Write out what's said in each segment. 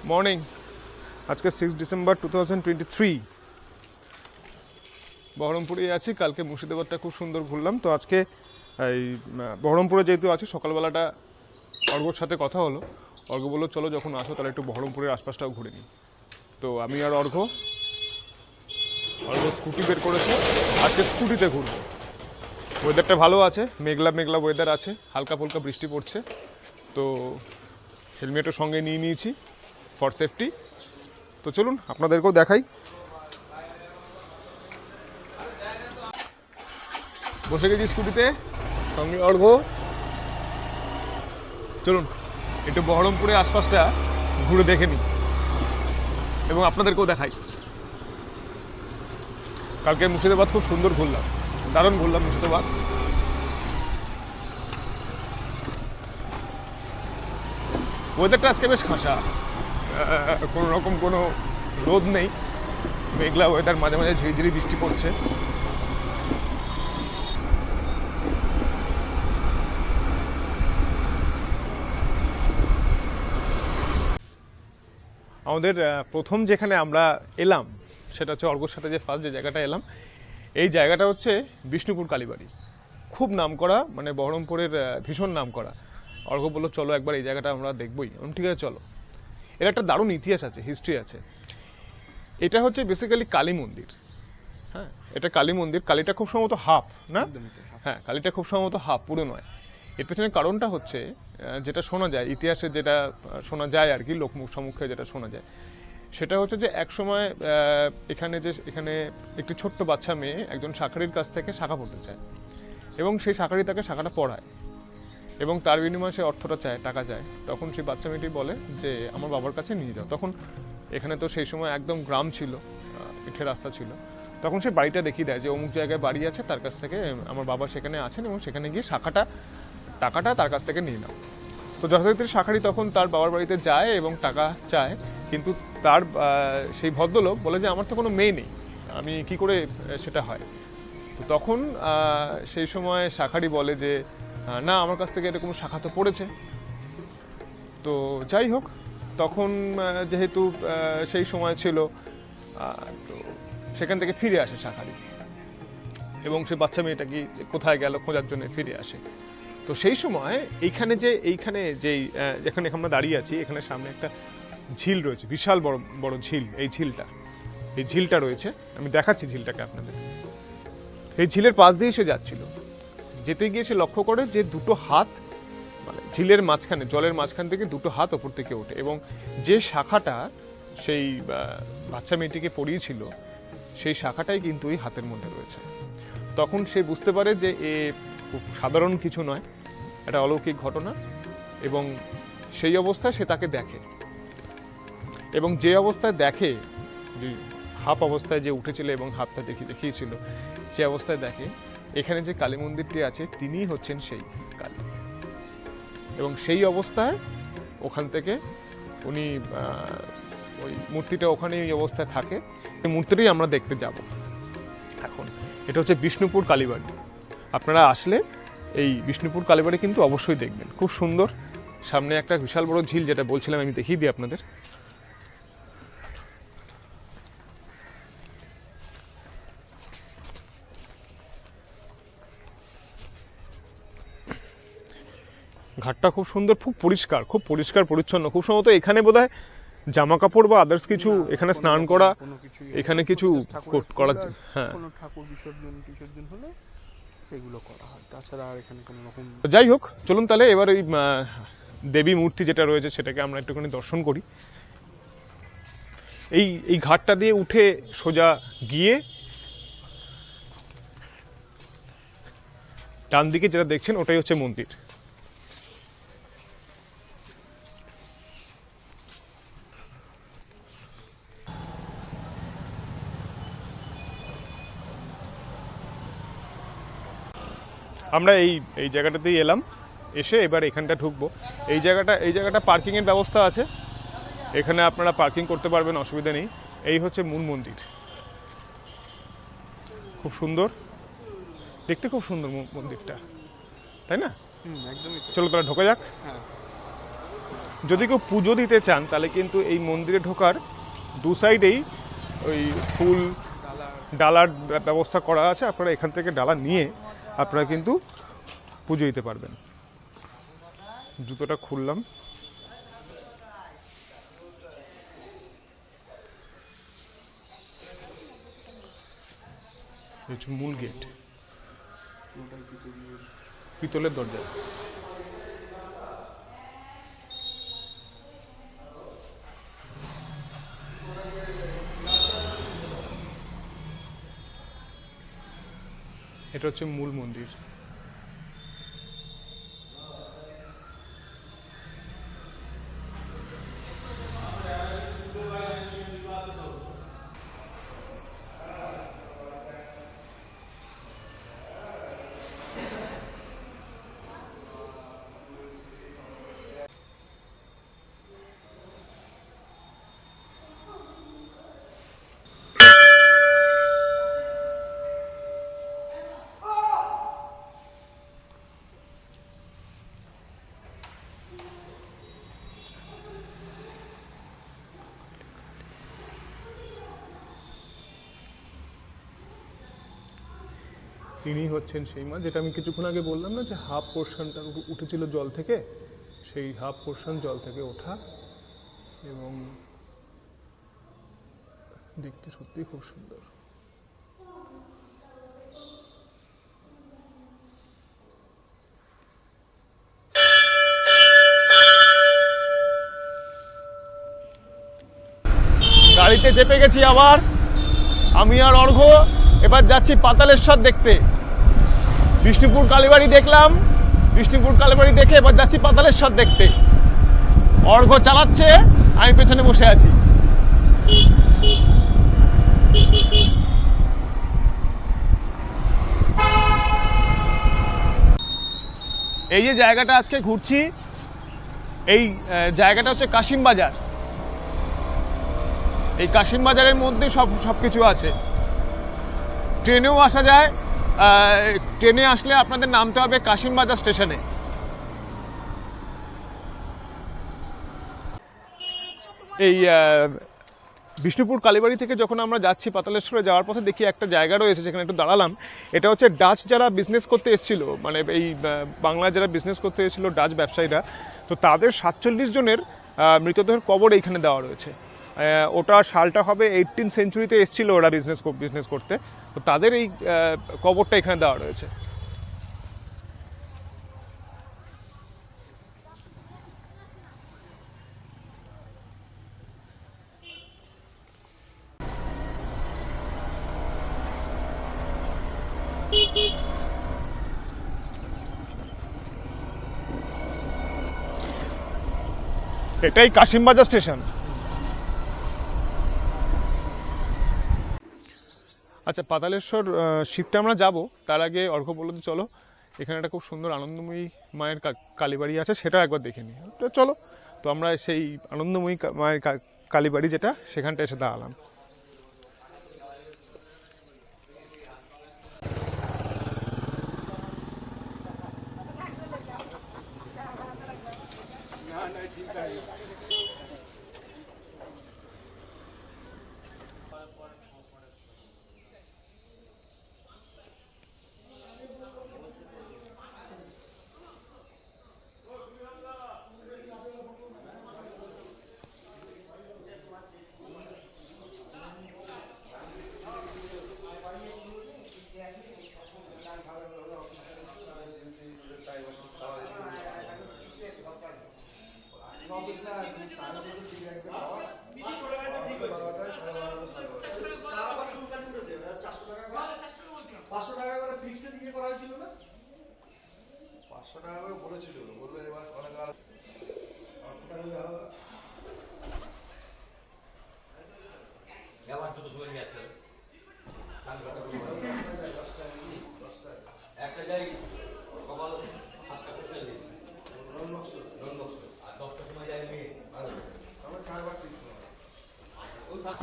Morning. আজকে 6 December 2023। বহরমপুরে আছি। কালকে মুর্শিদাবাদটা খুব সুন্দর ঘুরলাম। তো আজকে এই বহরমপুরে যেহেতু আছি, সকালবেলাটা অর্ঘ্যর সাথে কথা হলো। অর্ঘ্য বললো চলো যখন আসো তাহলে একটু বহরমপুরের আশপাশটাও ঘুরে নিই। তো আমি আর অর্ঘ্য স্কুটি বের করেছে, আজকে স্কুটিতে ঘুরবো। ওয়েদারটা ভালো আছে, মেঘলা মেঘলা ওয়েদার আছে, হালকা ফুলকা বৃষ্টি পড়ছে। তো হেলমেটও সঙ্গে নিয়ে নিয়েছি ফর সেফটি। তো চলুন আপনাদেরকেও দেখাই। বসে গেছি স্কুটিতে, সঙ্গে অর্ঘ্য। চলুন একটু বহরমপুরের আশপাশটা ঘুরে দেখে নিই এবং আপনাদেরকেও দেখাই। কালকে মুর্শিদাবাদ খুব সুন্দর ঘুরলাম, দারুণ ঘুরলাম মুর্শিদাবাদ। ওয়েদারটা আজকে বেশ খাঁচা, কোনো রকম কোনো রোদ নেই, মেঘলা ওয়েদার, মাঝে মাঝে ঝিরিঝিরি বৃষ্টি পড়ছে। আমাদের প্রথম যেখানে আমরা এলাম সেটা হচ্ছে অর্ঘ্যর সাথে যে ফার্স্ট যে জায়গাটা এলাম, এই জায়গাটা হচ্ছে বিষ্ণুপুর কালীবাড়ি। খুব নামকরা, মানে বহরমপুরের ভীষণ নামকরা। অর্ঘ্য বললো চলো একবার এই জায়গাটা আমরা দেখবই। ঠিক আছে চলো। এর একটা দারুণ ইতিহাস আছে, হিস্ট্রি আছে। এটা হচ্ছে বেসিক্যালি কালী মন্দির। হ্যাঁ, এটা কালী মন্দির। কালীটা খুব সম্ভবত হাফ, না? হ্যাঁ, কালীটা খুব সম্ভবত হাফ, পুরো নয়। এর পেছনে কারণটা হচ্ছে যেটা শোনা যায় ইতিহাসে, যেটা শোনা যায় আর কি, লোকমুখ সম্মুখে যেটা শোনা যায়, সেটা হচ্ছে যে এক সময় এখানে একটি ছোট্ট বাচ্চা মেয়ে একজন শাঁখারির কাছ থেকে শাঁখা পড়তে চায় এবং সেই শাঁখারি তাকে শাঁখাটা পড়ায় এবং তার বিনিময়ে সে অর্থটা চায়, টাকা চায়। তখন সেই বাচ্চা মেয়েটি বলে যে আমার বাবার কাছে নিয়ে যাও। তখন এখানে তো সেই সময় একদম গ্রাম ছিল, পিঠের রাস্তা ছিল। তখন সে বাড়িটা দেখিয়ে দেয় যে অমুক জায়গায় বাড়ি আছে, তার কাছ থেকে আমার বাবা সেখানে আছেন এবং সেখানে গিয়ে টাকাটা তার কাছ থেকে নিয়ে নাও। তো যথারীতি শাঁখারি তখন তার বাবার বাড়িতে যায় এবং টাকা চায়, কিন্তু তার সেই ভদ্রলোক বলে যে আমার তো কোনো মেয়ে নেই, আমি কি করে সেটা হয়। তো তখন সেই সময় শাঁখারি বলে যে না, আমার কাছ থেকে এরকম শাখা তো পড়েছে। তো যাই হোক, তখন যেহেতু সেই সময় ছিল, তো সেখান থেকে ফিরে আসে শাঁখারি এবং সে বাচ্চা মেয়েটা কি কোথায় গেল খোঁজার জন্য ফিরে আসে। তো সেই সময় এইখানে যেই যেখানে আমরা দাঁড়িয়ে আছি, এখানে সামনে একটা ঝিল রয়েছে, বিশাল বড় বড় ঝিল। এই ঝিলটা রয়েছে, আমি দেখাচ্ছি ঝিলটাকে আপনাদের। এই ঝিলের পাশ দিয়ে সে যাচ্ছিল, যেতে গিয়ে সে লক্ষ্য করে যে দুটো হাত, মানে ঝিলের মাঝখানে, জলের মাঝখান থেকে দুটো হাত ওপর থেকে ওঠে এবং যে শাখাটা সেই বাচ্চা মেয়েটিকে পড়িয়েছিল, সেই শাখাটাই কিন্তু এই হাতের মধ্যে রয়েছে। তখন সে বুঝতে পারে যে এ খুব সাধারণ কিছু নয়, এটা অলৌকিক ঘটনা। এবং সেই অবস্থায় সে তাকে দেখে এবং যে অবস্থায় দেখে, হাফ অবস্থায় যে উঠেছিল এবং হাতটা দেখিয়েছিল, যে অবস্থায় দেখে এখানে যে কালী মন্দিরটি আছে তিনিই হচ্ছেন সেই কালী। এবং সেই অবস্থায় ওখান থেকে উনি ওই মূর্তিটা ওখানে এই অবস্থায় থাকে। এই মূর্তিটাই আমরা দেখতে যাব এখন। এটা হচ্ছে বিষ্ণুপুর কালীবাড়ি। আপনারা আসলে এই বিষ্ণুপুর কালীবাড়ি কিন্তু অবশ্যই দেখবেন, খুব সুন্দর। সামনে একটা বিশাল বড় ঝিল, যেটা বলছিলাম, আমি দেখিয়ে দিই আপনাদের। ঘাটটা খুব সুন্দর, খুব পরিষ্কার পরিচ্ছন্ন। খুব সম্ভবত এখানে বোধহয় জামা কাপড় বা আদার্স কিছু, এখানে স্নান করা, এখানে কিছু করা, হ্যাঁ, ঠাকুর বিসর্জন হলে এগুলো করা হয়। তাছাড়া আর এখানে কোনো রকম। যাই হোক, চলুন তাহলে এবার ওই দেবী মূর্তি যেটা রয়েছে সেটাকে আমরা একটুখানি দর্শন করি। এই ঘাটটা দিয়ে উঠে সোজা গিয়ে ডান দিকে যেটা দেখছেন ওটাই হচ্ছে মন্দির। আমরা এই জায়গাটাতেই এলাম, এসে এবার এখানটা ঢুকবো। এই জায়গাটা পার্কিংয়ের ব্যবস্থা আছে, এখানে আপনারা পার্কিং করতে পারবেন, অসুবিধা নেই। এই হচ্ছে মূল মন্দির, খুব সুন্দর দেখতে, খুব সুন্দর মন্দিরটা, তাই না? একদমই। চলো তাহলে ঢোকা যাক। হ্যাঁ। যদি কেউ পুজো দিতে চান তাহলে কিন্তু এই মন্দিরে ঢোকার দু সাইডেই ওই ফুল ডালার ব্যবস্থা করা আছে, আপনারা এখান থেকে ডালা নিয়ে আপনারা কিন্তু পুজো দিতে পারবেন। জুতোটা খুললাম। মূল গেট, পিতলের দরজা। এটা হচ্ছে মূল মন্দির। ইনি হচ্ছেন সেই মা, যেটা আমি কিছুক্ষণ আগে বললাম না যে হাফ পোর্শনটা উঠেছিল জল থেকে, সেই হাফ পোর্শন জল থেকে ওঠা, এবং দেখতে সত্যি খুব সুন্দর। গাড়িতে চেপে গেছি আবার আমি আর অর্ঘ্য। এবার যাচ্ছি পাতালেশ্বর দেখতে। বিষ্ণুপুর কালীবাড়ি দেখলাম, বিষ্ণুপুর কালীবাড়ি দেখে এবার যাচ্ছি পাতালেশ্বর দেখতে। অর্ঘ্য চালাচ্ছে, আমি পেছনে বসে আছি। এই যে জায়গাটা আজকে ঘুরছি, এই জায়গাটা হচ্ছে কাশিম বাজার। এই কাশিম বাজারের মধ্যে সবকিছু আছে। ট্রেনেও আসা যায়, ট্রেনে আসলে আপনাদের নামতে হবে কাশিম বাজার স্টেশনে। এই বিষ্ণুপুর কালীবাড়ি থেকে যখন আমরা যাচ্ছি পাতালেশ্বরে যাওয়ার পথে দেখি একটা জায়গা রয়েছে যেখানে একটু দাঁড়ালাম। এটা হচ্ছে ডাচ যারা বিজনেস করতে এসেছিল, মানে এই বাংলায় যারা বিজনেস করতে এসেছিল ডাচ ব্যবসায়ীরা, তো তাদের 47 জনের মৃতদেহের কবর এইখানে দেওয়া রয়েছে। ওটা সালটা হবে 18th সেঞ্চুরিতে এসেছিল ওরা বিজনেস করতে, তো তাদের এই কবরটা এখানে দেওয়া রয়েছে। এটাই কাশিমবাজার স্টেশন। আচ্ছা, পাতালেশ্বর শিফটে আমরা যাব, তার আগে অর্ঘ্য বললো যে চলো এখানে একটা খুব সুন্দর আনন্দময়ী মায়ের কালীবাড়ি আছে, সেটা একবার দেখে নিই। তো চলো, তো আমরা সেই আনন্দময়ী মায়ের কালীবাড়ি যেটা, সেখানটা এসে দাঁড়ালাম।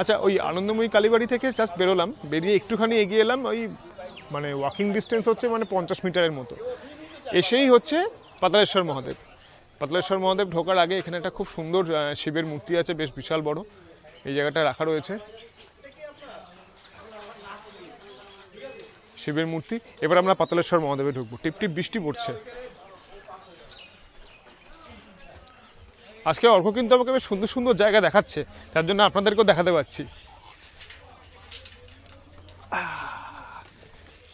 আচ্ছা, ওই আনন্দময়ী কালীবাড়ি থেকে জাস্ট বেরোলাম, বেরিয়ে একটুখানি এগিয়ে এলাম, ওই মানে ওয়াকিং ডিস্টেন্স হচ্ছে মানে 50 মিটারের মতো, এসেই হচ্ছে পাতালেশ্বর মহাদেব। পাতালেশ্বর মহাদেব ঢোকার আগে এখানে একটা খুব সুন্দর শিবের মূর্তি আছে, বেশ বিশাল বড়, এই জায়গাটা রাখা রয়েছে শিবের মূর্তি। এবার আমরা পাতালেশ্বর মহাদেবে ঢুকবো। টিপটিপ বৃষ্টি পড়ছে। আজকে অর্ক কিন্তু আমাকে বেশ সুন্দর সুন্দর জায়গা দেখাচ্ছে, তার জন্য আপনাদেরকেও দেখাতে পাচ্ছি।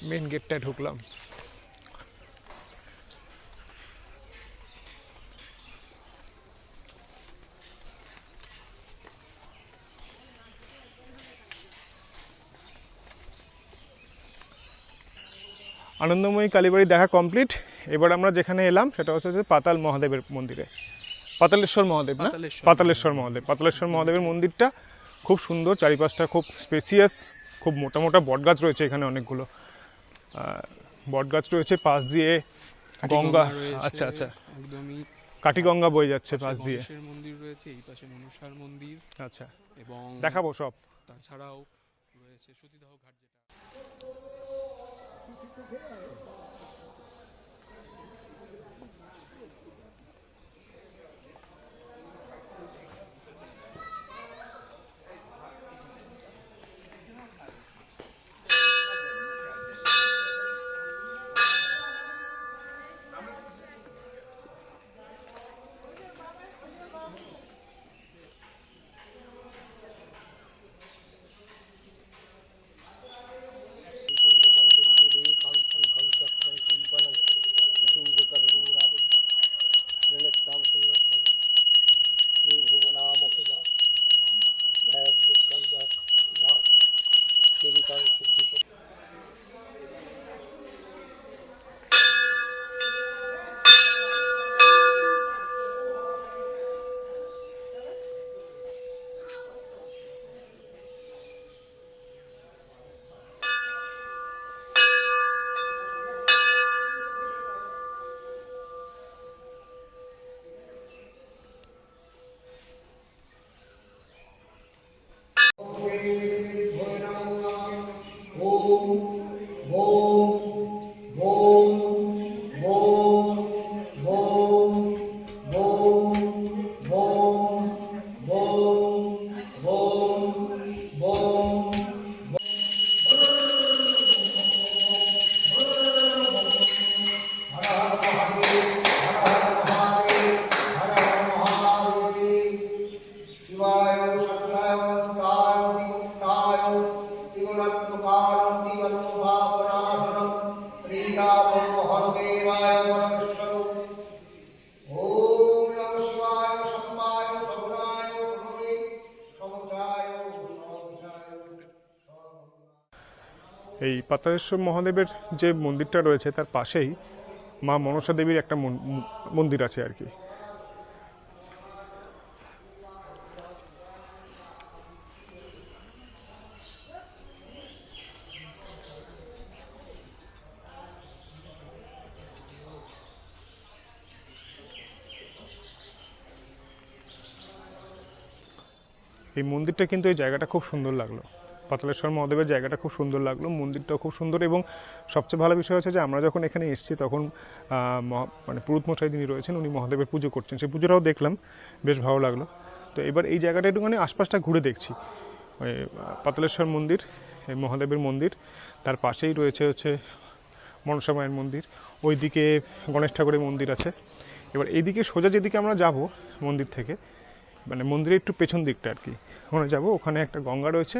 মেন গেটটায় ঢুকলাম। আনন্দময়ী কালীবাড়ি দেখা কমপ্লিট। এবার আমরা যেখানে এলাম সেটা হচ্ছে যে পাতাল মহাদেবের মন্দিরে, পাতালেশ্বর মহাদেব না, পাতালেশ্বর মহাদেব। পাতালেশ্বর মহাদেবের মন্দিরটা খুব সুন্দর, চারিপাশটা খুব স্পেসিয়াস, খুব মোটা মোটা বটগাছ রয়েছে এখানে, অনেকগুলো বটগাছ রয়েছে, পাশ দিয়ে গঙ্গা, আচ্ছা আচ্ছা, একদমই কাটিগঙ্গা বয়ে যাচ্ছে পাশ দিয়ে। মন্দির রয়েছে, এই পাশে মনসার মন্দির, আচ্ছা, এবং দেখাবো সব। তাছাড়াও রয়েছে সতীদাহ ঘাট, যেটা এই পাতালেশ্বর মহাদেবের যে মন্দিরটা রয়েছে তার পাশেই মা মনসা দেবীর একটা মন্দির আছে আর কি। এই মন্দিরটা কিন্তু, এই জায়গাটা খুব সুন্দর লাগলো, পাতালেশ্বর মহাদেবের জায়গাটা খুব সুন্দর লাগলো, মন্দিরটাও খুব সুন্দর। এবং সবচেয়ে ভালো বিষয় হচ্ছে যে আমরা যখন এখানে এসেছি তখন মানে পুরোহিত মশাই যিনি রয়েছেন উনি মহাদেবের পুজো করছেন, সেই পুজোটাও দেখলাম, বেশ ভালো লাগলো। তো এবার এই জায়গাটা একটুখানি আশপাশটা ঘুরে দেখছি। ওই পাতালেশ্বর মন্দির, এই মহাদেবের মন্দির, তার পাশেই রয়েছে হচ্ছে মনসা মায়ের মন্দির, ওইদিকে গণেশ ঠাকুরের মন্দির আছে। এবার এইদিকে সোজা যেদিকে আমরা যাব মন্দির থেকে, মানে মন্দিরের একটু পেছন দিকটা আর কি, ওখানে যাব, ওখানে একটা গঙ্গা রয়েছে,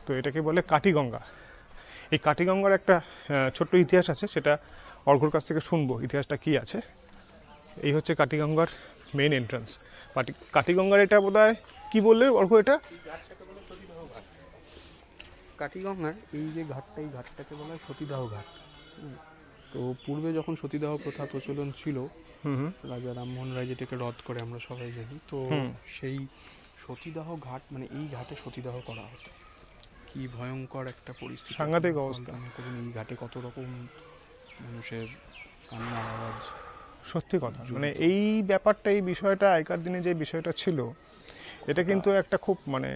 তো এটাকে বলে কাটিগঙ্গা। এই কাটিগঙ্গার একটা ছোট্ট ইতিহাস আছে, সেটা অর্ঘ্যর কাছ থেকে শুনবো ইতিহাসটা কি আছে। এই হচ্ছে কাটিগঙ্গার মেন এন্ট্রান্স। কাটিগঙ্গার এটা বোধহয় কি বললে অর্ঘ্য, এটা কাটিগঙ্গার এই যে ঘাটটা, এই ঘাটটাকে বলা হয় সতীদাহ ঘাট। তো পূর্বে যখন সতীদাহ প্রথা প্রচলন ছিল, রাজা রামমোহন রায় যেটাকে রদ করে আমরা সবাই জানি, তো সেই সতীদাহ ঘাট, মানে এই ঘাটে সতীদাহ করা হতো। কি ভয়ঙ্কর একটা পরিস্থিতি, সাংঘাতিক অবস্থা। এই ঘাটে কত রকম মানুষের কান্নার আওয়াজ। সত্যি কথা, মানে এই ব্যাপারটা, এই বিষয়টা আগেকার দিনে যে বিষয়টা ছিল, এটা কিন্তু একটা খুব মানে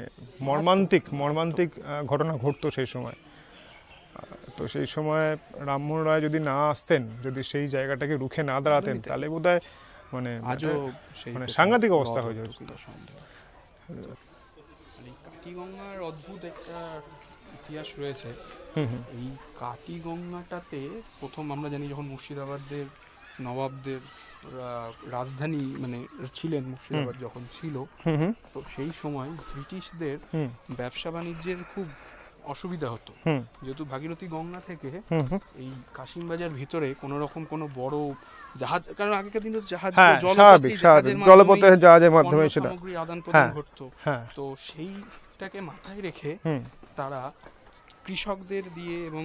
মর্মান্তিক ঘটনা ঘটতো সেই সময়। তো সেই সময় রামমোহন রায় যদি না আসতেন, যদি সেই জায়গাটাকে রুখে না দাঁড়াতেন, তাহলে বোধহয় মানে আজও সেই মানে প্রথম সাংঘাতিক অবস্থা হ্রদ হয়ে যায়। অট্টকিল সন্দেহ। আর এই কাটিগঙ্গার অদ্ভুত একটা ইতিহাস রয়েছে। এই কাটিগঙ্গাটাতে প্রথম আমরা জানি যখন মুর্শিদাবাদের নবাবদের রাজধানী মানে ছিলেন, মুর্শিদাবাদ যখন ছিল, তো সেই সময় ব্রিটিশদের ব্যবসা বাণিজ্যের খুব অসুবিধা হতো, যেহেতু ভাগীরথী গঙ্গা থেকে এই কাশিমবাজার ভিতরে কোনো রকম কোনো বড় জাহাজ, কারণ আগেকার দিনে জাহাজ জলপথে জাহাজের মাধ্যমে সেটা সামগ্রী আদান প্রদান ঘটতো। হ্যাঁ, তো সেইটাকে মাথায় রেখে তারা কৃষকদের দিয়ে এবং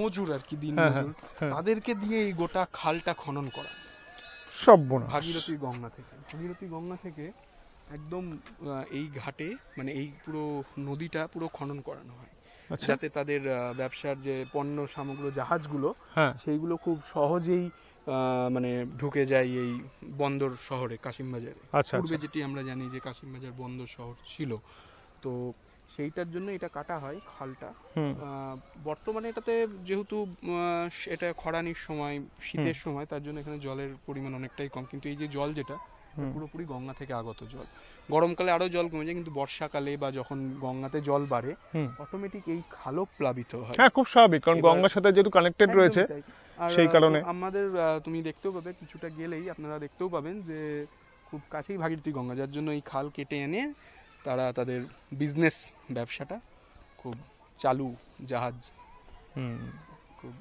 মজুর আর কি, দিন মজুর, তাদেরকে দিয়ে এই গোটা খালটা খনন করা সব ভাগীরথী গঙ্গা থেকে একদম এই ঘাটে, মানে এই পুরো নদীটা পুরো খনন করানো হয়, যাতে তাদের ব্যবসার যে পণ্য সামগ্রী জাহাজগুলো সেইগুলো খুব সহজেই মানে ঢুকে যায় এই বন্দর শহরে কাশিমবাজারে। পূর্বে যেটি আমরা জানি যে কাশিমবাজার বন্দর শহর ছিল, তো সেইটার জন্য এটা কাটা হয় খালটা। বর্তমানে এটাতে যেহেতু এটা খরানির সময়, শীতের সময়, তার জন্য এখানে জলের পরিমাণ অনেকটাই কম, কিন্তু এই যে জল যেটা পুরোপুরি গঙ্গা থেকে আগত জল। গরমকালে আরো জল কমে যায়, কিন্তু বর্ষাকালে বা যখন গঙ্গাতে জল বাড়ে অটোমেটিক এই খালও প্লাবিত হয়। হ্যাঁ, খুব স্বাভাবিক, কারণ গঙ্গার সাথে যেহেতু কানেক্টেড রয়েছে সেই কারণে। আমাদের তুমি দেখতেও পাবে, কিছুটা গেলেই আপনারা দেখতেও পাবেন যে খুব কাছেই ভাগীরথী গঙ্গা, যার জন্য এই খাল কেটে এনে তারা তাদের বিজনেস ব্যবসাটা খুব চালু, জাহাজ খুব।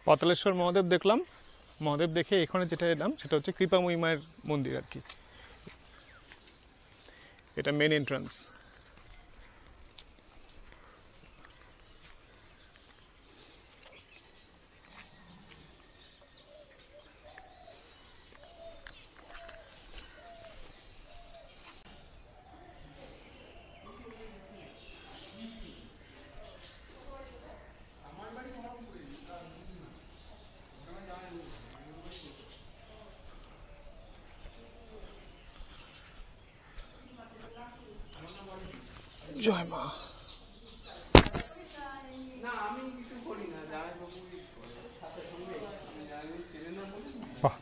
পাতালেশ্বর মহাদেব দেখলাম, মহাদেব দেখে এখানে যেটা এলাম সেটা হচ্ছে কৃপাময়ী মায়ের মন্দির আর কি, এটা মেন এন্ট্রান্স। জয় মা। বাহ,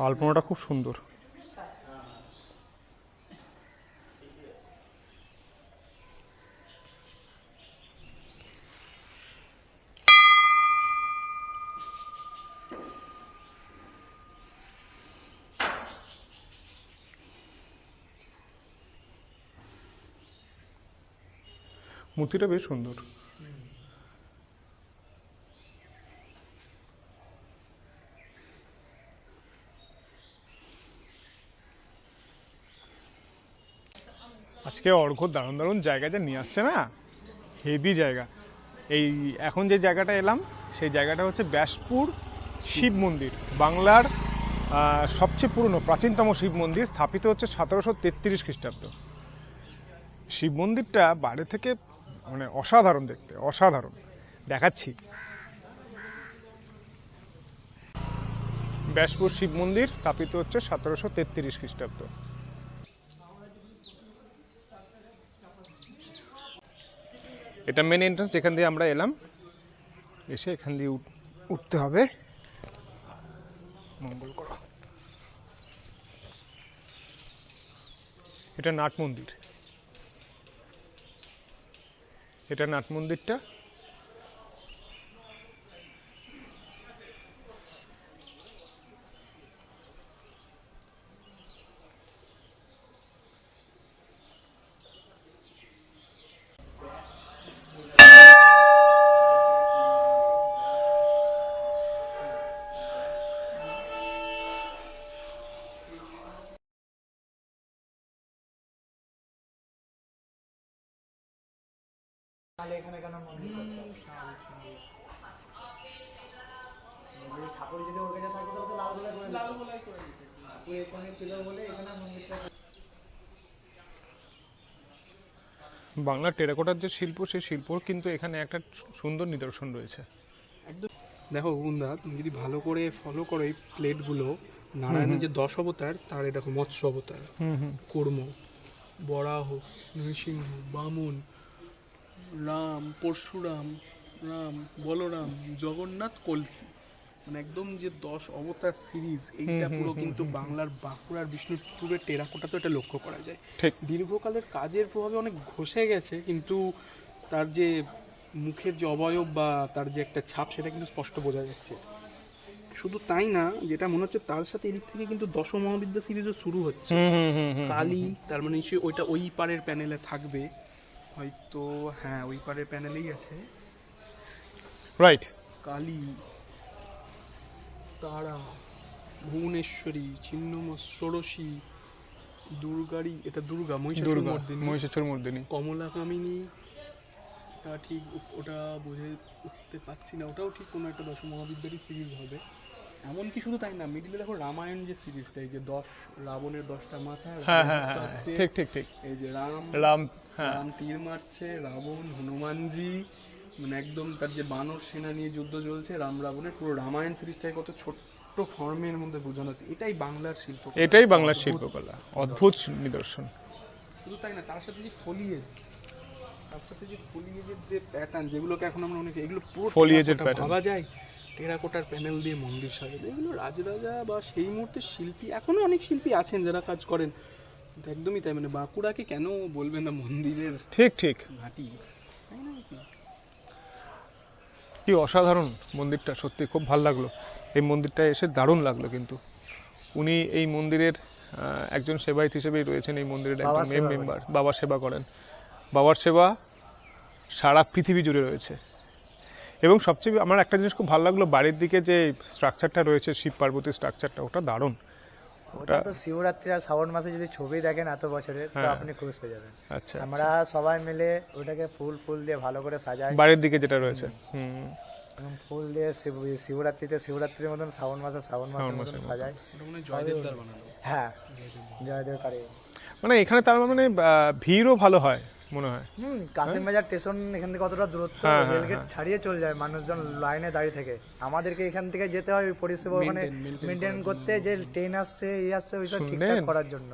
আলপনাটা খুব সুন্দর। মূর্তিটা বেশ সুন্দর। আজকে অর্ঘ্য দারুণ দারুণ জায়গা যে নিয়ে আসছে না, হেভি জায়গা। এই এখন যে জায়গাটা এলাম সেই জায়গাটা হচ্ছে ব্যাসপুর শিব মন্দির, বাংলার সবচেয়ে পুরনো প্রাচীনতম শিব মন্দির, স্থাপিত হচ্ছে 1733 খ্রিস্টাব্দ। শিব মন্দিরটা বাইরে থেকে মানে অসাধারণ দেখতে, অসাধারণ। দেখাচ্ছি, ব্যাসপুর শিব মন্দির স্থাপিত হচ্ছে 1733 খ্রিস্টাব্দ। এটা মেন এন্ট্রান্স, এখান দিয়ে আমরা এলাম, এসে এখান দিয়ে উঠতে হবে। মঙ্গল করো। এটা নাট মন্দির, এটা নাট মন্দিরটা। ঠাকুর যদি ওর কাছে থাকে তাহলে লাল গোলাই করে দিত। ঠাকুর এখানে ছিল বলে এখানে মন্দিরটা। বাংলার টেরাকোটার যে শিল্প, সেই শিল্পর কিন্তু এখানে একটা সুন্দর নিদর্শন রয়েছে। একদম। দেখো বুন্দা, তুমি যদি ভালো করে ফলো করো এই প্লেটগুলো, নারায়ণের যে 10 অবতার, তার এই দেখো মৎস্য অবতার, কূর্ম, বরাহ, নৃসিংহ, বামন, রাম, পরশুরাম, রাম, বলরাম, জগন্নাথ, কল্কি, মানে একদম যে 10 অবতার সিরিজ, এইটা পুরো কিন্তু বাংলার বাঁকুড়ার বিষ্ণুপুরের টেরাকোটা তো এটা লক্ষ্য করা যায়। ঠিক। দীর্ঘকালের কাজের প্রভাবে অনেক ঘষে গেছে, কিন্তু তার যে মুখের যে অবয়ব বা তার যে একটা ছাপ, সেটা কিন্তু স্পষ্ট বোঝা যাচ্ছে। শুধু তাই না, যেটা মনে হচ্ছে তার সাথে এদিক থেকে কিন্তু দশ মহাবিদ্যা সিরিজও শুরু হচ্ছে। কালী, তার মানে সে ওইটা ওই পারের প্যানেলে থাকবে হয়তো, হ্যাঁ ওই পারের প্যানেলেই আছে। রাইট। কালী, তারা, ভুবনেশ্বরী, ছিন্নমস্তা, ষোড়শী, দুর্গারি, এটা দুর্গা, মহিষাসুর মর্দিনী, কমলা কামিনী, ওটা ঠিক ওটা বুঝে উঠতে পারছি না, ওটাও ঠিক কোনো একটা দশ মহাবিদ্যারই সিরিজ হবে। এমনকি শুধু তাই না, মিডিলে দেখো রামায়ণ যে সিরিজটা, এই যে 10 রাবণের 10টা মাথা, হ্যাঁ হ্যাঁ হ্যাঁ, ঠিক ঠিক ঠিক, এই যে রাম, হ্যাঁ, রাম তীর মারছে, রাবণ, হনুমানজি, মানে একদম তার যে বানর সেনা নিয়ে যুদ্ধ চলছে, রাম রাবণের পুরো রামায়ণ সিরিজটাই কত ছোট্ট ফর্মের মধ্যে বোঝানো হচ্ছে। এটাই বাংলার শিল্প, এটাই বাংলার শিল্পকলা, অদ্ভুত নিদর্শন। শুধু তাই না, তার সাথে যে ফলিয়েজ, তার সাথে যে ফলিয়েজের যে প্যাটার্ন, যেগুলোকে এখন আমরা অনেকে, এগুলো পুরো ফলিয়েজের প্যাটার্ন ভাবা যায় টেরাকোটার প্যানেল দিয়ে মন্দির সাজানো। এগুলো রাজরাজা বা সেই মুহূর্তের শিল্পী, এখনো অনেক শিল্পী আছেন যারা কাজ করেন, কিন্তু একদমই তাই, মানে বাঁকুড়াকে কেন বলবেন না মন্দিরের ঠিক ঠিক, ঘাঁটি, তাই না? কি অসাধারণ মন্দিরটা, সত্যি খুব ভালো লাগলো এই মন্দিরটা এসে, দারুণ লাগলো। কিন্তু উনি এই মন্দিরের একজন সেবায়িত হিসেবেই রয়েছেন, এই মন্দিরের একজন মেন মেম্বার, বাবার সেবা করেন। বাবার সেবা সারা পৃথিবী জুড়ে রয়েছে। এবং সবচেয়ে আমার একটা জিনিস খুব ভালো লাগলো, বাড়ির দিকে যে স্ট্রাকচারটা রয়েছে, শিব পার্বতী স্ট্রাকচারটা, ওটা দারুণ। ওটা তো শিবরাত্রি আর শ্রাবণ মাসে যদি ছবি দেখেন এত বছরের, তো আপনি খুশ হয়ে যাবেন। আচ্ছা, আমরা সবাই মিলে ওটাকে ফুল দিয়ে ভালো করে সাজাই, বাড়ির দিকে যেটা রয়েছে, এবং ফুল দিয়ে শিবরাত্রির মতন শ্রাবণ মাসের মতন সাজাই। ওটা মনে হয় জয়দেবদার বানানো। হ্যাঁ, জয়দেব কালী। মানে এখানে তার মানে ভিড়ও ভালো হয় মনে হয়। কাশিমবাজার স্টেশন এখান থেকে কতটা দূরত্ব, রেলগেট ছাড়িয়ে চলে যায় মানুষজন লাইনে দাঁড়িয়ে থেকে। আমাদেরকে এখান থেকে যেতে হয় ওই পরিষেবা ওখানে মেনটেন করতে, যে ট্রেন আসছে আসছে ওইসব ঠিকঠাক করার জন্য।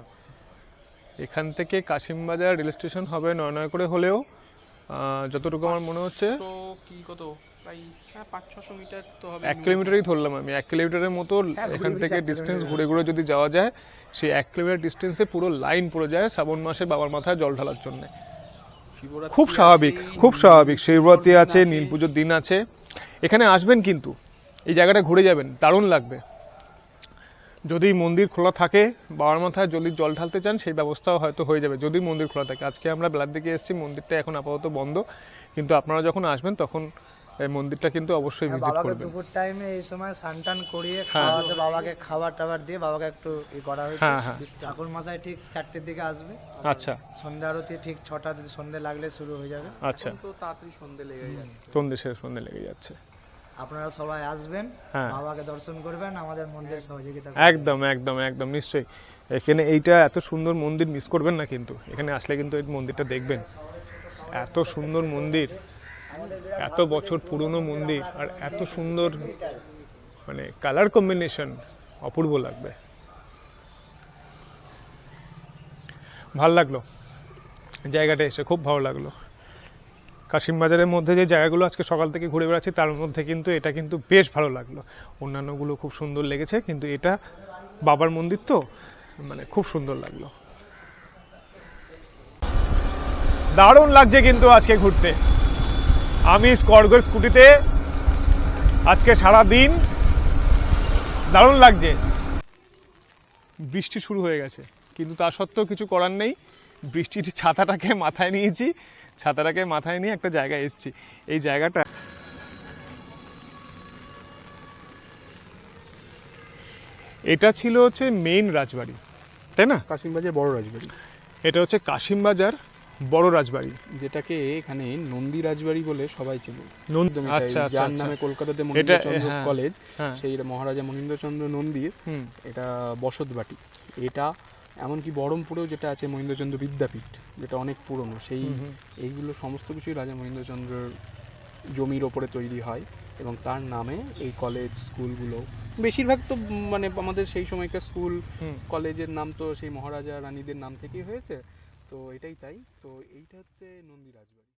এখান থেকে কাশিমবাজার রেল স্টেশন হবে 9 করে হলেও, যতটুকু আমার মনে হচ্ছে তো কি কত প্রায় 500-600 মিটার তো হবে। 1 কিলোমিটারই ধরলাম আমি, 1 কিলোমিটারের মতো এখান থেকে ডিস্টেন্স ঘুরে ঘুরে যদি যাওয়া যায়, সেই 1 কিলোমিটার ডিস্টেন্সে পুরো লাইন পড়ে যায় শ্রাবণ মাসে বাবার মাথায় জল ঢালার জন্য। খুব স্বাভাবিক, খুব স্বাভাবিক। শিবরাত্রি আছে, নীল পুজোর দিন আছে, এখানে আসবেন, কিন্তু এই জায়গাটা ঘুরে যাবেন, দারুণ লাগবে। যদি মন্দির খোলা থাকে, বাবার মাথায় যদি জল ঢালতে চান, সেই ব্যবস্থাও হয়তো হয়ে যাবে যদি মন্দির খোলা থাকে। আজকে আমরা বেলার দিকে এসেছি, মন্দিরটা এখন আপাতত বন্ধ, কিন্তু আপনারা যখন আসবেন তখন এই মন্দিরটা কিন্তু অবশ্যই ভিজিট বাবাকে করবেন। দুপুর টাইমে এই সময় স্নান করিয়ে খাওয়াতে, বাবাকে খাবার টাবার দিয়ে বাবাকে একটু করা হয়েছে। ঠাকুর মশাই ঠিক 4টের দিকে আসবে। আচ্ছা, সন্ধ্যা আরতি ঠিক 6টা সন্ধ্যে লাগলে শুরু হয়ে যাবে। আচ্ছা, তো তাড়াতাড়ি সন্ধে লেগে যাচ্ছে, সন্ধে লেগে যাচ্ছে। আপনারা সবাই আসবেন, বাবাকে দর্শন করবেন, আমাদের মন্দির সহযোগিতা একদম একদম একদম নিশ্চয়ই। এখানে এইটা এত সুন্দর মন্দির মিস করবেন না, কিন্তু এখানে আসলে কিন্তু এই মন্দিরটা দেখবেন। এত সুন্দর মন্দির, এত বছর পুরনো মন্দির, আর এত সুন্দর মানে কালার কম্বিনেশন, অপূর্ব লাগবে। ভাল লাগলো জায়গাটা এসে, খুব ভালো লাগলো। কাশিমবাজারের মধ্যে যে জায়গাগুলো আজকে সকাল থেকে ঘুরে বেড়াচ্ছি, তার মধ্যে কিন্তু এটা কিন্তু বেশ ভালো লাগলো। অন্যান্যগুলো খুব সুন্দর লেগেছে, কিন্তু এটা বাবার মন্দির তো মানে খুব সুন্দর লাগলো। দারুণ লাগছে কিন্তু আজকে ঘুরতে। আমি স্করগোর স্কুটিতে আজকে সারা দিন, দারুণ লাগছে। বৃষ্টি শুরু হয়ে গেছে, কিন্তু তা সত্ত্বেও কিছু করার নেই। বৃষ্টির ছাতাটাকে মাথায় নিয়েছি, ছাতাটাকে মাথায় নিয়ে একটা জায়গায় এসেছি। এই জায়গাটা এটা ছিল হচ্ছে মেইন রাজবাড়ি, তাই না? কাশিমবাজার বড় রাজবাড়ি। এটা হচ্ছে কাশিমবাজার বড় রাজবাড়ি, যেটাকে এখানে নন্দী রাজবাড়ি বলে সবাই চেনে। নন্দী, আচ্ছা আচ্ছা, যার নামে কলকাতাতে মনীন্দ্রচন্দ্র হ্যাঁ, কলেজ, হ্যাঁ, সেই মহারাজা মনীন্দ্রচন্দ্র নন্দীর এটা বসতবাটি। এটা এমনকি বহরমপুরেও যেটা আছে মনীন্দ্রচন্দ্র বিদ্যাপীঠ, যেটা অনেক পুরনো, সেই এইগুলো সমস্ত কিছুই রাজা মনীন্দ্রচন্দ্রের জমির ওপরে তৈরি হয় এবং তার নামে এই কলেজ স্কুলগুলো বেশিরভাগ তো মানে আমাদের সেই সময়কার স্কুল কলেজের নাম তো সেই মহারাজা রানীদের নাম থেকেই হয়েছে, তো এটাই তাই। তো এইটা হচ্ছে নন্দী রাজবাড়ি।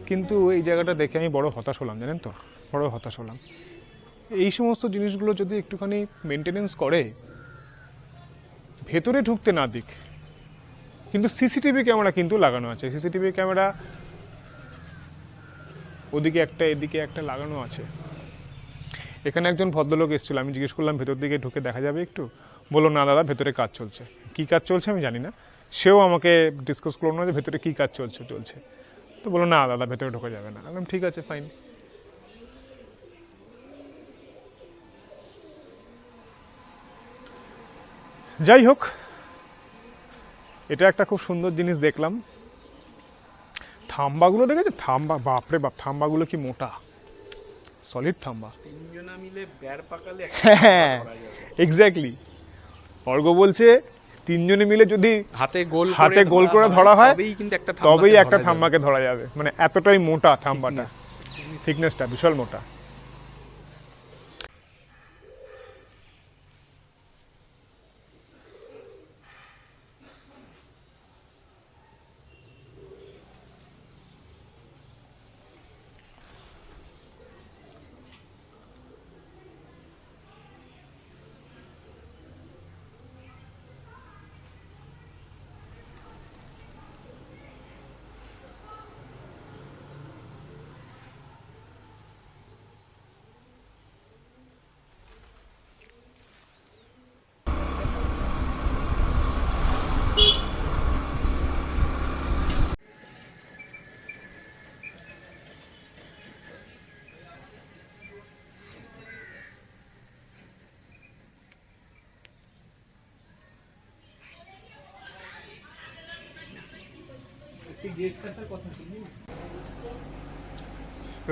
কিন্তু এই জায়গাটা দেখে আমি বড় হতাশ হলাম, জানেন তো, বড় হতাশ হলাম। এই সমস্ত জিনিসগুলো যদি একটুখানি মেনটেনেন্স করে, ভেতরে ঢুকতে না দিক। কিন্তু সিসিটিভি ক্যামেরা কিন্তু লাগানো আছে, সিসিটিভি ক্যামেরা ওদিকে একটা এদিকে একটা লাগানো আছে। এখানে একজন ভদ্রলোক এসেছিল, আমি জিজ্ঞেস করলাম ভেতর দিকে ঢুকে দেখা যাবে একটু, বললো না দাদা ভেতরে কাজ চলছে। কি কাজ চলছে আমি জানি না, সেও আমাকে ডিসকাস করলো না যে ভেতরে কি কাজ চলছে। তো বললো না দাদা ভেতরে ঢোকা যাবে না। বললাম ঠিক আছে, ফাইন। যাই হোক, এটা একটা খুব সুন্দর জিনিস দেখলাম। থাম্বাগুলো দেখেছে, থাম্বা, বাপরে বাপ, থাম্বাগুলো কি মোটা, সলিড থাম্বা। তিনজনা মিলে ব্যার পাকালে হ্যাঁ এক্স্যাক্টলি, অর্ঘ বলছে তিনজনে মিলে যদি হাতে গোল করে ধরা হয় তবেই একটা থাম্বাকে ধরা যাবে। মানে এতটাই মোটা থাম্বাটা, থিকনেসটা বিশাল মোটা।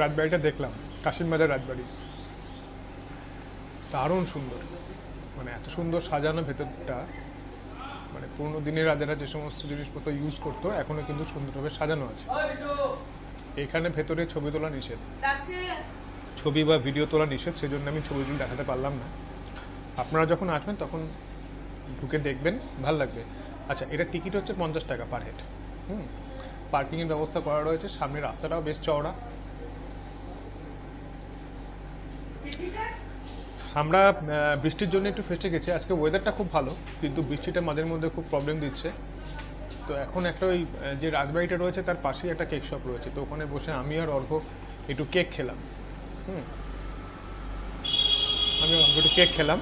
রাজবাড়িটা দেখলাম, কাশিমবাজার রাজবাড়ি, দারুণ সুন্দর। মানে এত সুন্দর সাজানো ভেতরটা, মানে পুরোনো দিনের রাজারা যে সমস্ত জিনিসপত্র ইউজ করতো এখনো কিন্তু সুন্দরভাবে সাজানো আছে। এখানে ভেতরে ছবি তোলা নিষেধ, ছবি বা ভিডিও তোলা নিষেধ, সেজন্য আমি ছবিগুলো দেখাতে পারলাম না। আপনারা যখন আসবেন তখন ঢুকে দেখবেন, ভাল লাগবে। আচ্ছা, এটা টিকিট হচ্ছে 50 টাকা পার হেড। পার্কিংয়ের ব্যবস্থা করা রয়েছে, সামনে রাস্তাটাও বেশ চওড়া। আমরা বৃষ্টির জন্য একটু ফেঁসে গেছি, আজকে ওয়েদারটা খুব ভালো, কিন্তু বৃষ্টিটা মাঝে মধ্যে খুব প্রবলেম দিচ্ছে। তো এখন একটা ওই যে রাজবাড়িটা রয়েছে তার পাশেই একটা কেক শপ রয়েছে, তো ওখানে বসে আমি আর অর্ঘ একটু কেক খেলাম। আমি অর্ঘ একটু কেক খেলাম।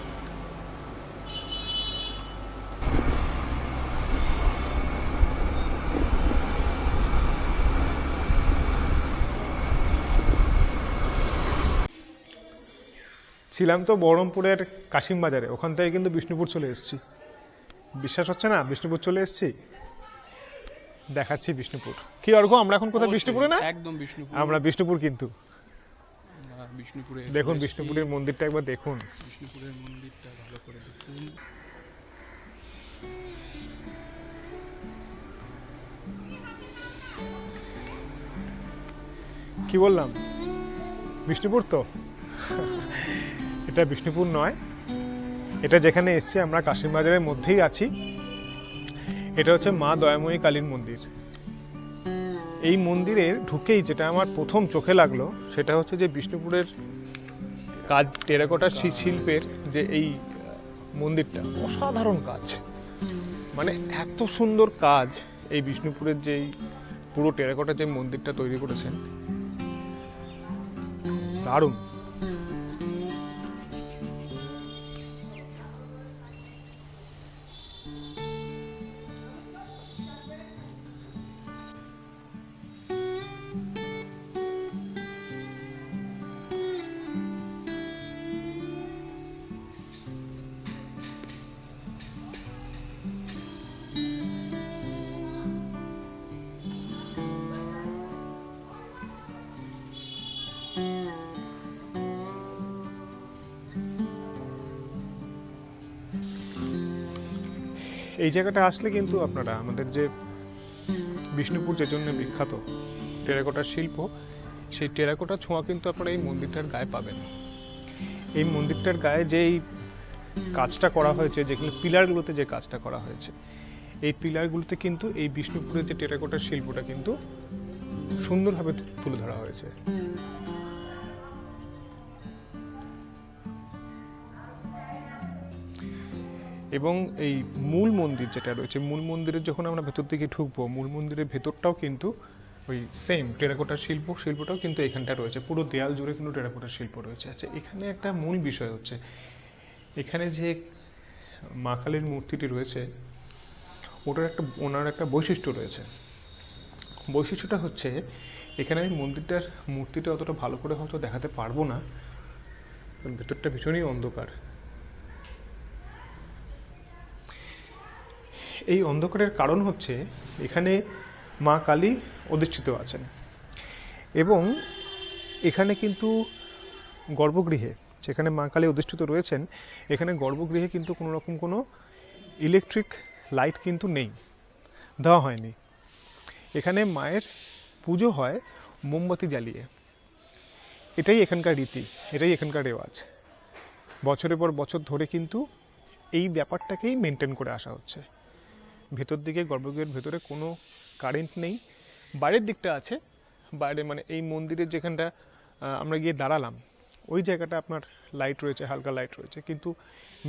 ছিলাম তো বহরমপুরের কাশিমবাজারে, ওখান থেকে কিন্তু বিষ্ণুপুর চলে এসেছি। বিশ্বাস হচ্ছে না, বিষ্ণুপুর চলে এসেছি, দেখাচ্ছি বিষ্ণুপুর। কি অর্ঘ, আমরা এখন কোথায়? বিষ্ণুপুরে না? একদম বিষ্ণুপুর, আমরা বিষ্ণুপুর। কিন্তু বিষ্ণুপুরে দেখুন বিষ্ণুপুরের মন্দিরটা একবার দেখুন। বিষ্ণুপুরের মন্দিরটা ভালো করে দেখুন। কি বললাম, বিষ্ণুপুর তো? এটা বিষ্ণুপুর নয়, এটা যেখানে এসছি আমরা কাশিমবাজারের মধ্যেই আছি। এটা হচ্ছে মা দয়াময়ী কালীর মন্দির। এই মন্দিরের ঢুকেই যেটা আমার প্রথম চোখে লাগলো সেটা হচ্ছে যে বিষ্ণুপুরের কাজ টেরাকোটা শিল্পের যে এই মন্দিরটা অসাধারণ কাজ, মানে এত সুন্দর কাজ। এই বিষ্ণুপুরের যেই পুরো টেরাকোটা যে মন্দিরটা তৈরি করেছেন, দারুণ। এই জায়গাটা আসলে কিন্তু আপনারা আমাদের যে বিষ্ণুপুর যে জন্য বিখ্যাত টেরাকোটার শিল্প, সেই টেরাকোটার ছোঁয়া কিন্তু আপনারা এই মন্দিরটার গায়ে পাবেন। এই মন্দিরটার গায়ে যেই কাজটা করা হয়েছে, যেগুলো পিলারগুলোতে যে কাজটা করা হয়েছে, এই পিলারগুলোতে কিন্তু এই বিষ্ণুপুরের যে টেরাকোটার শিল্পটা কিন্তু সুন্দরভাবে তুলে ধরা হয়েছে। এবং এই মূল মন্দির যেটা রয়েছে, মূল মন্দিরের যখন আমরা ভেতর দিকে ঢুকবো, মূল মন্দিরের ভেতরটাও কিন্তু ওই সেম টেরাকোটার শিল্পটাও কিন্তু এখানটা রয়েছে। পুরো দেয়াল জুড়ে কিন্তু টেরাকোটার শিল্প রয়েছে। আচ্ছা, এখানে একটা মূল বিষয় হচ্ছে, এখানে যে মা কালীর মূর্তিটি রয়েছে, ওনার একটা বৈশিষ্ট্য রয়েছে। বৈশিষ্ট্যটা হচ্ছে, এখানে আমি মূর্তিটা অতটা ভালো করে হয়তো দেখাতে পারবো না, কারণ ভেতরটা ভীষণই অন্ধকার। এই অন্ধকারের কারণ হচ্ছে, এখানে মা কালী অধিষ্ঠিত আছেন এবং এখানে কিন্তু গর্ভগৃহে, যেখানে মা কালী অধিষ্ঠিত রয়েছেন, এখানে গর্ভগৃহে কিন্তু কোনো রকম কোনো ইলেকট্রিক লাইট কিন্তু নেই, দেওয়া হয়নি। এখানে মায়ের পুজো হয় মোমবাতি জ্বালিয়ে। এটাই এখানকার রীতি, এটাই এখানকার রেওয়াজ। বছরের পর বছর ধরে কিন্তু এই ব্যাপারটাকেই মেনটেন করে আসা হচ্ছে। ভেতর দিকে গর্ভগৃহের ভেতরে কোনো কারেন্ট নেই, বাইরের দিকটা আছে। বাইরে মানে এই মন্দিরের যেখানটা আমরা গিয়ে দাঁড়ালাম, ওই জায়গাটা আপনার লাইট রয়েছে, হালকা লাইট রয়েছে, কিন্তু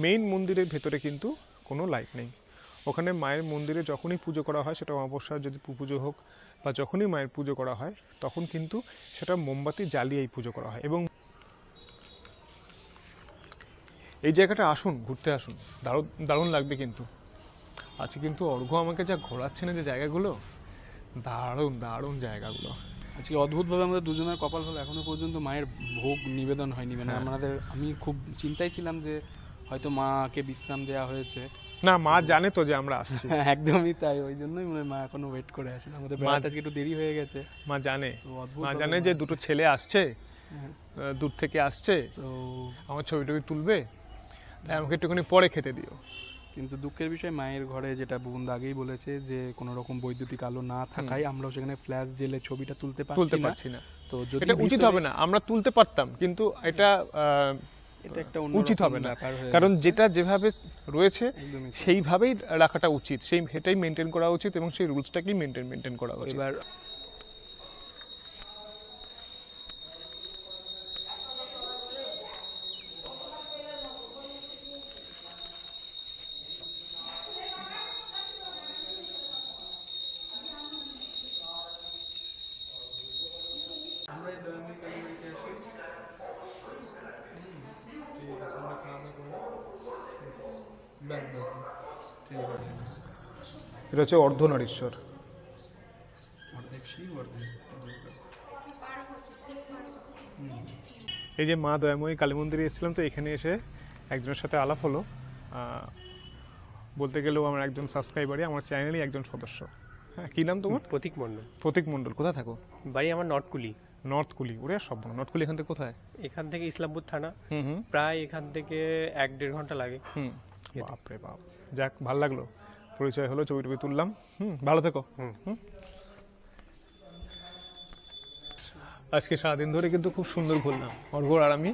মেইন মন্দিরের ভেতরে কিন্তু কোনো লাইট নেই। ওখানে মায়ের মন্দিরে যখনই পুজো করা হয়, সেটা অমাবস্যার যদি পুজো হোক বা যখনই মায়ের পুজো করা হয়, তখন কিন্তু সেটা মোমবাতি জ্বালিয়েই পুজো করা হয়। এবং এই জায়গাটা আসুন, ঘুরতে আসুন, দারুণ লাগবে। কিন্তু আজকে কিন্তু অর্ঘ্য আমাকে যা ঘোরাচ্ছে না যে জায়গাগুলো, দারুণ জায়গাগুলো। আজকে অদ্ভুতভাবে আমাদের দুজনের কপাল হলো, এখনো পর্যন্ত মায়ের ভোগ নিবেদন হয়নি। মানে আমি খুব চিন্তায় ছিলাম যে হয়তো মাকে বিশ্রাম দেওয়া হয়েছে। না, মা জানে তো যে আমরা আসছি। একদমই তাই, ওই জন্যই মনে হয় মা এখনো ওয়েট করে আছে। আমাদের আজকে একটু দেরি হয়ে গেছে। মা জানে যে দুটো ছেলে আসছে, দূর থেকে আসছে, তো আমার ছবি তুলবে, তাই আমাকে একটুখানি পরে খেতে দিও। কিন্তু দুঃখের বিষয়, মায়ের ঘরে যেটা বুবুন আগেই বলেছে, যে কোনো রকম বৈদ্যুতিক আলো না থাকায় আমরাও সেখানে ফ্ল্যাশ জেলে ছবিটা তুলতে পারছি না। তো এটা উচিত হবে না, আমরা তুলতে পারতাম, কিন্তু এটা একটা উচিত হবে না, কারণ যেটা যেভাবে রয়েছে সেইভাবেই রাখাটা উচিত, সেটাই মেনটেন করা উচিত এবং সেই রুলসটাকেই মেনটেন করা উচিত। এবার এটা হচ্ছে অর্ধনারীশ্বর। এই যে মা দয়াময়ী কালী মন্দিরে এসেছিলাম, তো এখানে এসে একজনের সাথে আলাপ হলো। বলতে গেলেও আমার একজন সাবস্ক্রাইবারই, আমার চ্যানেলই একজন সদস্য। হ্যাঁ, কি নাম তোমার? প্রতীক মণ্ডল। কোথায় থাকো? বাড়ি আমার নর্থ কুলি। ওরে সব, নর্থ কুলি এখান থেকে কোথায়? এখান থেকে ইসলামপুর থানা, প্রায় এখান থেকে 1-1.5 ঘন্টা লাগে। বাপরে বাপ, যাক, ভালো লাগলো, পরিচয় হলো, ছবি তুললাম। ভালো থেকো। আজকে সারাদিন ধরে কিন্তু খুব সুন্দর ঘুরলাম, অর্ঘ্য আর আমি।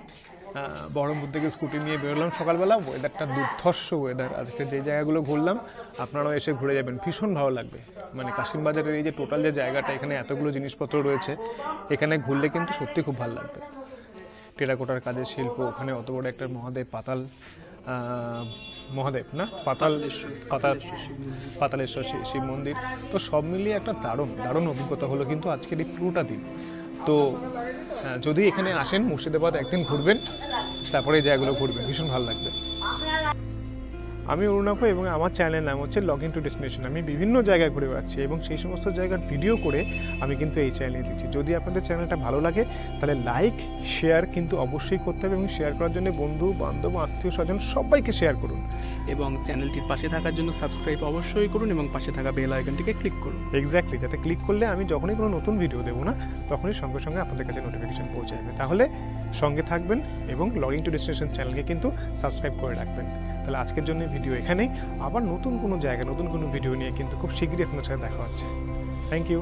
বহরমপুর থেকে স্কুটি নিয়ে বেরোলাম সকালবেলা। ওয়েদারটা দুর্ধর্ষ ওয়েদার। আজকে যে জায়গাগুলো ঘুরলাম, আপনারাও এসে ঘুরে যাবেন, ভীষণ ভালো লাগবে। মানে কাশিমবাজারের এই যে টোটাল যে জায়গাটা, এখানে এতগুলো জিনিসপত্র রয়েছে, এখানে ঘুরলে কিন্তু সত্যি খুব ভালো লাগবে। টেরাকোটার কাজের শিল্প, ওখানে অত বড় একটা মহাদেব পাতাল মহাদেব না পাতালেশ্বর শিব মন্দির। তো সব মিলিয়ে একটা দারুণ অভিজ্ঞতা হলো কিন্তু আজকের এই পুরোটা দিন। তো যদি এখানে আসেন মুর্শিদাবাদ একদিন ঘুরবেন, তারপরে এই জায়গাগুলো ঘুরবেন, ভীষণ ভালো লাগবে। আমি অরুণাভ এবং আমার চ্যানেলের নাম হচ্ছে লগ ইন টু ডেস্টিনেশন। আমি বিভিন্ন জায়গায় ঘুরে বেড়াচ্ছি এবং সেই সমস্ত জায়গার ভিডিও করে আমি কিন্তু এই চ্যানেলে দিচ্ছি। যদি আপনাদের চ্যানেলটা ভালো লাগে তাহলে লাইক শেয়ার কিন্তু অবশ্যই করতে হবে, এবং শেয়ার করার জন্য বন্ধু বান্ধব আত্মীয় স্বজন সবাইকে শেয়ার করুন, এবং চ্যানেলটির পাশে থাকার জন্য সাবস্ক্রাইব অবশ্যই করুন এবং পাশে থাকা বেল আইকনটিকে ক্লিক করুন। এক্স্যাক্টলি, যাতে ক্লিক করলে আমি যখনই কোনো নতুন ভিডিও দেবো না তখনই সঙ্গে সঙ্গে আপনাদের কাছে নোটিফিকেশন পৌঁছে যাবে। তাহলে সঙ্গে থাকবেন এবং লগ ইন টু ডেস্টিনেশন চ্যানেলকে কিন্তু সাবস্ক্রাইব করে রাখবেন। তাহলে আজকের জন্য ভিডিও এখানেই, আবার নতুন কোনো জায়গা নতুন কোনো ভিডিও নিয়ে কিন্তু খুব শীঘ্রই আপনার সাথে দেখা হচ্ছে। Thank you.